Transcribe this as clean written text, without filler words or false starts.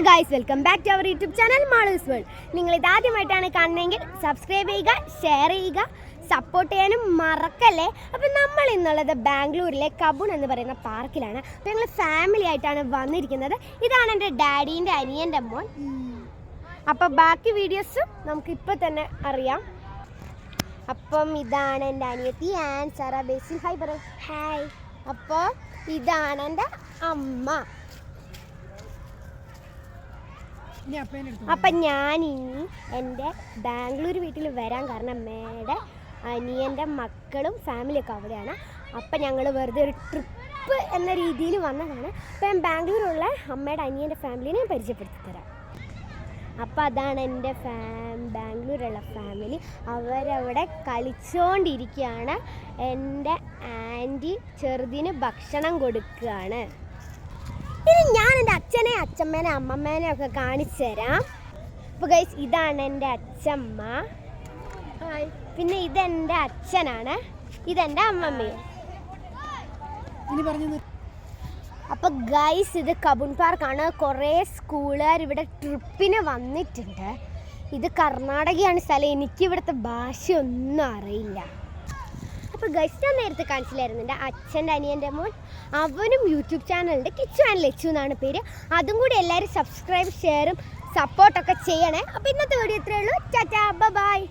Guys, welcome back to our YouTube channel Maloos world. നിങ്ങൾ ഇതാദ്യമായിട്ടാണ് കാണുന്നതെങ്കിൽ സബ്സ്ക്രൈബ് ചെയ്യുക, ഷെയർ ചെയ്യുക, സപ്പോർട്ട് ചെയ്യാനും മറക്കല്ലേ. അപ്പം നമ്മൾ ഇന്നുള്ളത് ബാംഗ്ലൂരിലെ കബൂൺ എന്ന് പറയുന്ന പാർക്കിലാണ്. അപ്പോൾ ഞങ്ങൾ ഫാമിലി ആയിട്ടാണ് വന്നിരിക്കുന്നത്. ഇതാണ് എൻ്റെ ഡാഡീൻ്റെ അനിയൻ്റെ മോൻ. അപ്പോൾ ബാക്കി വീഡിയോസും നമുക്കിപ്പോൾ തന്നെ അറിയാം. അപ്പം ഇതാണ് എൻ്റെ അനിയത്തി സാറ ബേസിൽ. ഹായ് പറ. ഹായ്. അപ്പോൾ ഇതാണ് എൻ്റെ അമ്മ. അപ്പം ഞാനിനി എൻ്റെ ബാംഗ്ലൂർ വീട്ടിൽ വരാൻ കാരണം അമ്മയുടെ അനിയൻ്റെ മക്കളും ഫാമിലിയൊക്കെ അവിടെയാണ്. അപ്പം ഞങ്ങൾ വെറുതെ ഒരു ട്രിപ്പ് എന്ന രീതിയിൽ വന്നതാണ്. അപ്പം ഞാൻ ബാംഗ്ലൂരുള്ള അമ്മയുടെ അനിയൻ്റെ ഫാമിലിനെ ഞാൻ പരിചയപ്പെടുത്തി തരാം. അപ്പം അതാണ് എൻ്റെ ബാംഗ്ലൂരുള്ള ഫാമിലി. അവരവിടെ കളിച്ചുകൊണ്ടിരിക്കുകയാണ്. എൻ്റെ ആൻറ്റി ചെറുതിന് ഭക്ഷണം കൊടുക്കുകയാണ്. ഇനി ഞാൻ എൻ്റെ അച്ഛനെ, അച്ഛമ്മേനെ, അമ്മമ്മേനെ ഒക്കെ കാണിച്ചു തരാം. അപ്പോൾ ഗൈസ്, ഇതാണ് എൻ്റെ അച്ഛമ്മ. പിന്നെ ഇതെൻ്റെ അച്ഛനാണ്, ഇതെൻ്റെ അമ്മമ്മയും. അപ്പോൾ ഗൈസ്, ഇത് കബൂൺ പാർക്കാണ്. കുറേ സ്കൂളുകാർ ഇവിടെ ട്രിപ്പിന് വന്നിട്ടുണ്ട്. ഇത് കർണാടകയാണ് സ്ഥലം. എനിക്കിവിടുത്തെ ഭാഷയൊന്നും അറിയില്ല. അപ്പോൾ ഗൈസ്, ഞാൻ നേരത്തെ കാണിച്ചില്ലായിരുന്നു എൻ്റെ അച്ഛൻ്റെ അനിയൻ്റെ മോൻ. അവനും യൂട്യൂബ് ചാനലുണ്ട്, കിച്ചു ആൻഡ് ലച്ചു എന്നാണ് പേര്. അതും കൂടി എല്ലാവരും സബ്സ്ക്രൈബ്, ഷെയറും സപ്പോർട്ടൊക്കെ ചെയ്യണേ. അപ്പോൾ ഇന്നത്തെ വീഡിയോ ഇത്രയേ ഉള്ളൂ. ടാറ്റാ, ബൈ.